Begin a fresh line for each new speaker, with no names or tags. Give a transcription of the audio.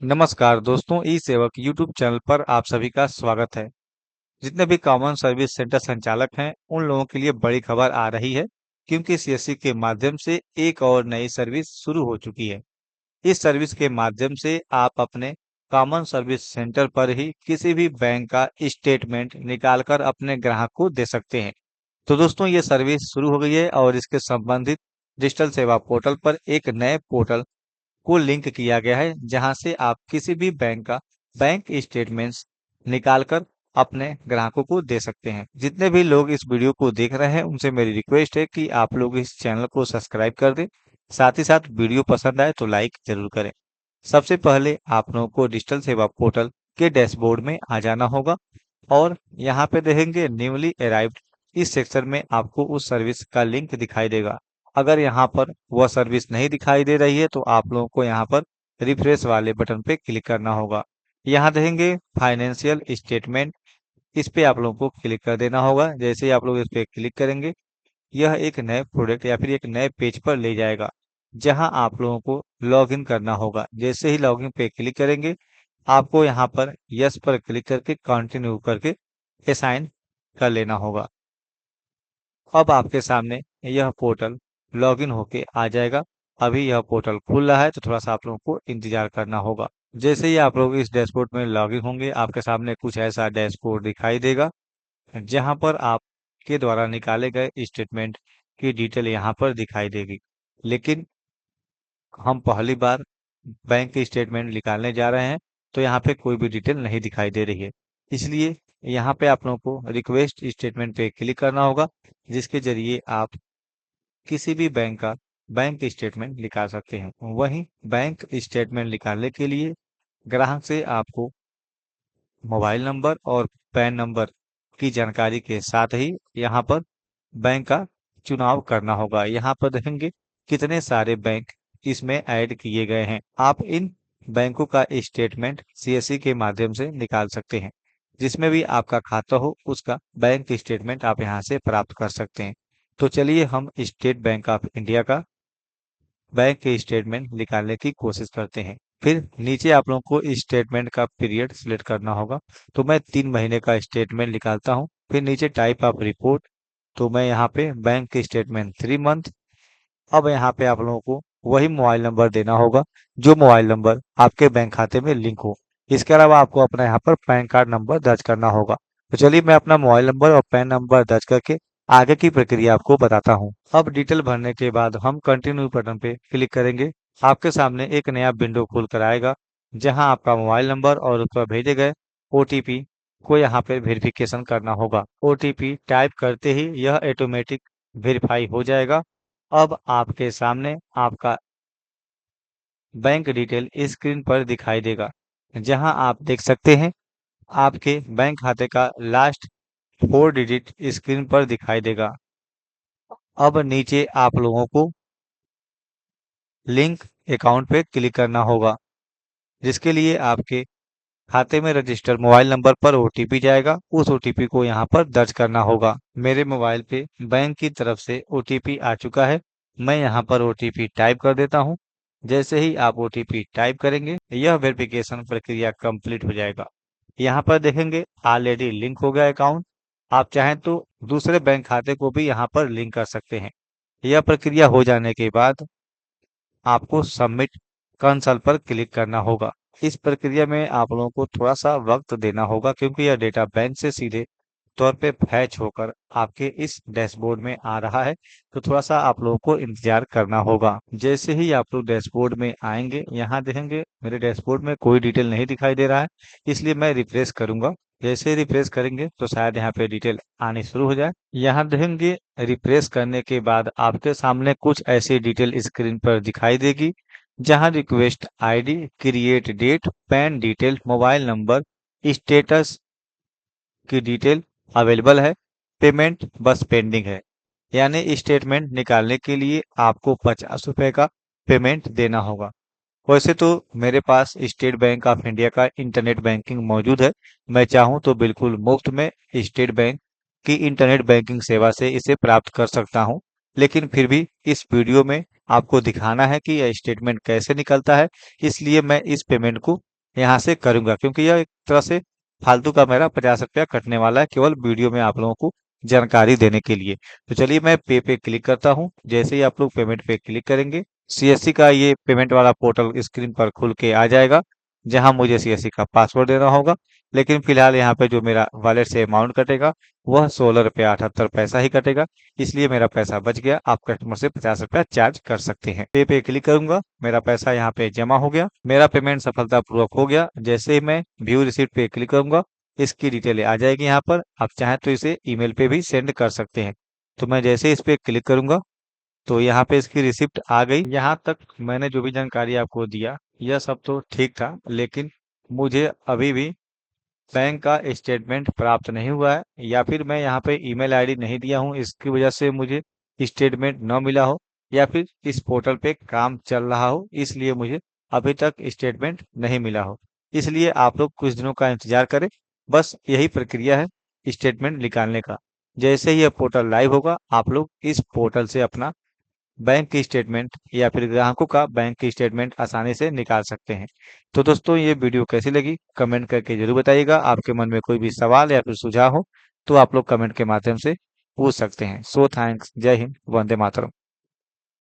नमस्कार दोस्तों, ई सेवक यूट्यूब चैनल पर आप सभी का स्वागत है। जितने भी कॉमन सर्विस सेंटर संचालक हैं, उन लोगों के लिए बड़ी खबर आ रही है, क्योंकि सीएससी के माध्यम से एक और नई सर्विस शुरू हो चुकी है। इस सर्विस के माध्यम से आप अपने कॉमन सर्विस सेंटर पर ही किसी भी बैंक का स्टेटमेंट निकालकर अपने ग्राहक को दे सकते हैं। तो दोस्तों, ये सर्विस शुरू हो गई है और इसके संबंधित डिजिटल सेवा पोर्टल पर एक नए पोर्टल को लिंक किया गया है, जहां से आप किसी भी बैंक का बैंक स्टेटमेंट्स निकालकर अपने ग्राहकों को दे सकते हैं। जितने भी लोग इस वीडियो को देख रहे हैं, उनसे मेरी रिक्वेस्ट है कि आप लोग इस चैनल को सब्सक्राइब कर दें। साथ ही साथ वीडियो पसंद आए तो लाइक जरूर करें। सबसे पहले आप लोगों को डिजिटल सेवा पोर्टल के डैशबोर्ड में आ जाना होगा और यहाँ पे देखेंगे न्यूली अराइव्ड। इस सेक्शन में आपको उस सर्विस का लिंक दिखाई देगा। अगर यहाँ पर वह सर्विस नहीं दिखाई दे रही है तो आप लोगों को यहाँ पर रिफ्रेश वाले बटन पे क्लिक करना होगा। यहाँ देखेंगे फाइनेंशियल स्टेटमेंट, इस पे आप लोगों को क्लिक कर देना होगा। जैसे ही आप लोग इस पे क्लिक करेंगे, यह एक नए प्रोडक्ट या फिर एक नए पेज पर ले जाएगा, जहां आप लोगों को लॉगिन करना होगा। जैसे ही लॉगिन पे क्लिक करेंगे, आपको यहाँ पर यस पर क्लिक करके कंटिन्यू करके असाइन कर लेना होगा। अब आपके सामने यह पोर्टल लॉगिन होके आ जाएगा। अभी यह पोर्टल खुल रहा है, तो थोड़ा सा आप लोगों को इंतजार करना होगा। जैसे ही आप लोग इस डैशबोर्ड में लॉगिन होंगे, आपके सामने कुछ ऐसा डैशबोर्ड दिखाई देगा, जहां पर आपके द्वारा निकाले गए स्टेटमेंट की डिटेल यहाँ पर दिखाई देगी। लेकिन हम पहली बार बैंक की स्टेटमेंट निकालने जा रहे हैं, तो यहाँ पे कोई भी डिटेल नहीं दिखाई दे रही है। इसलिए यहाँ पे आप लोगों को रिक्वेस्ट स्टेटमेंट पे क्लिक करना होगा, जिसके जरिए आप किसी भी बैंक का बैंक स्टेटमेंट निकाल सकते हैं। वहीं बैंक स्टेटमेंट निकालने के लिए ग्राहक से आपको मोबाइल नंबर और पैन नंबर की जानकारी के साथ ही यहाँ पर बैंक का चुनाव करना होगा। यहाँ पर देखेंगे कितने सारे बैंक इसमें ऐड किए गए हैं। आप इन बैंकों का स्टेटमेंट सीएससी के माध्यम से निकाल सकते हैं। जिसमें भी आपका खाता हो, उसका बैंक स्टेटमेंट आप यहाँ से प्राप्त कर सकते हैं। तो चलिए हम स्टेट बैंक ऑफ इंडिया का बैंक के स्टेटमेंट निकालने की कोशिश करते हैं। फिर नीचे आप लोगों को स्टेटमेंट का पीरियड सिलेक्ट करना होगा। तो मैं 3 महीने का स्टेटमेंट निकालता हूँ। फिर नीचे टाइप ऑफ रिपोर्ट, तो मैं यहाँ पे बैंक के स्टेटमेंट 3 मंथ। अब यहाँ पे आप लोगों को वही मोबाइल नंबर देना होगा जो मोबाइल नंबर आपके बैंक खाते में लिंक हो। इसके अलावा आपको अपना यहाँ पर पैन कार्ड नंबर दर्ज करना होगा। तो चलिए मैं अपना मोबाइल नंबर और पैन नंबर दर्ज करके आगे की प्रक्रिया आपको बताता हूँ। अब डिटेल भरने के बाद हम कंटिन्यू बटन पे क्लिक करेंगे। आपके सामने एक नया विंडो खुल कर आएगा, जहां आपका मोबाइल नंबर और उस पर भेजे गए ओटीपी को यहाँ पे वेरिफिकेशन करना होगा। ओटीपी टाइप करते ही यह ऑटोमेटिक वेरीफाई हो जाएगा। अब आपके सामने आपका बैंक डिटेल स्क्रीन पर दिखाई देगा, जहां आप देख सकते हैं आपके बैंक खाते का लास्ट 4 डिजिट स्क्रीन पर दिखाई देगा। अब नीचे आप लोगों को लिंक अकाउंट पे क्लिक करना होगा, जिसके लिए आपके खाते में रजिस्टर मोबाइल नंबर पर ओटीपी जाएगा। उस ओटीपी को यहाँ पर दर्ज करना होगा। मेरे मोबाइल पे बैंक की तरफ से ओटीपी आ चुका है। मैं यहाँ पर ओटीपी टाइप कर देता हूँ। जैसे ही आप ओटीपी टाइप करेंगे, यह वेरिफिकेशन प्रक्रिया कंप्लीट हो जाएगा। यहाँ पर देखेंगे ऑलरेडी लिंक हो गया अकाउंट। आप चाहें तो दूसरे बैंक खाते को भी यहाँ पर लिंक कर सकते हैं। यह प्रक्रिया हो जाने के बाद आपको सबमिट कंसोल पर क्लिक करना होगा। इस प्रक्रिया में आप लोगों को थोड़ा सा वक्त देना होगा, क्योंकि यह डेटा बैंक से सीधे तौर पे फैच होकर आपके इस डैशबोर्ड में आ रहा है। तो थोड़ा सा आप लोगों को इंतजार करना होगा। जैसे ही आप लोग डैशबोर्ड में आएंगे, यहाँ देखेंगे मेरे डैशबोर्ड में कोई डिटेल नहीं दिखाई दे रहा है, इसलिए मैं रिफ्रेश करूंगा। जैसे ही रिफ्रेश करेंगे तो शायद यहाँ पे डिटेल आनी शुरू हो जाए। यहाँ देखेंगे रिफ्रेश करने के बाद आपके सामने कुछ ऐसी डिटेल स्क्रीन पर दिखाई देगी, जहां request ID, create date, PAN detail, mobile number, status की डिटेल अवेलेबल है, पेमेंट बस पेंडिंग है। यानी स्टेटमेंट निकालने के लिए आपको 50 रुपए का पेमेंट देना होगा। वैसे तो मेरे पास स्टेट बैंक ऑफ इंडिया का इंटरनेट बैंकिंग मौजूद है। मैं चाहूँ तो बिल्कुल मुफ्त में स्टेट बैंक की इंटरनेट बैंकिंग सेवा से इसे प्राप्त कर सकता हूँ। लेकिन फिर भी इस वीडियो में आपको दिखाना है कि यह स्टेटमेंट कैसे निकलता है, इसलिए मैं इस पेमेंट को यहाँ से करूंगा, क्योंकि यह एक तरह से फालतू का मेरा 50 रुपया कटने वाला है, केवल वीडियो में आप लोगों को जानकारी देने के लिए। तो चलिए मैं पे क्लिक करता हूँ। जैसे ही आप लोग पेमेंट पे क्लिक करेंगे, सीएससी का ये पेमेंट वाला पोर्टल स्क्रीन पर खुल के आ जाएगा, जहां मुझे सीएससी का पासवर्ड देना होगा। लेकिन फिलहाल यहाँ पे जो मेरा वॉलेट से अमाउंट कटेगा वह 16 रुपया 78 पैसा ही कटेगा, इसलिए मेरा पैसा बच गया। आप कस्टमर से 50 रुपया चार्ज कर सकते हैं। पे क्लिक करूंगा, मेरा पैसा यहाँ पे जमा हो गया, मेरा पेमेंट सफलतापूर्वक हो गया। जैसे ही मैं व्यू रिसीप्ट पे क्लिक करूंगा, इसकी डिटेल आ जाएगी यहाँ पर। आप चाहें तो इसे ईमेल पे भी सेंड कर सकते हैं। तो मैं जैसे ही इस पे क्लिक करूंगा, तो यहाँ पे इसकी रिसिप्ट आ गई। यहाँ तक मैंने जो भी जानकारी आपको दिया, यह सब तो ठीक था, लेकिन मुझे अभी भी बैंक का स्टेटमेंट प्राप्त नहीं हुआ है, या फिर मैं यहाँ पे ईमेल आईडी नहीं दिया हूँ, इसकी वजह से मुझे स्टेटमेंट न मिला हो, या फिर इस पोर्टल पे काम चल रहा हो, इसलिए मुझे अभी तक स्टेटमेंट नहीं मिला हो। इसलिए आप लोग कुछ दिनों का इंतजार करें। बस यही प्रक्रिया है स्टेटमेंट निकालने का। जैसे ही यह पोर्टल लाइव होगा, आप लोग इस पोर्टल से अपना बैंक की स्टेटमेंट या फिर ग्राहकों का बैंक की स्टेटमेंट आसानी से निकाल सकते हैं। तो दोस्तों, ये वीडियो कैसी लगी कमेंट करके जरूर बताइएगा। आपके मन में कोई भी सवाल या फिर सुझाव हो तो आप लोग कमेंट के माध्यम से पूछ सकते हैं। So thanks. जय हिंद, वंदे मातरम।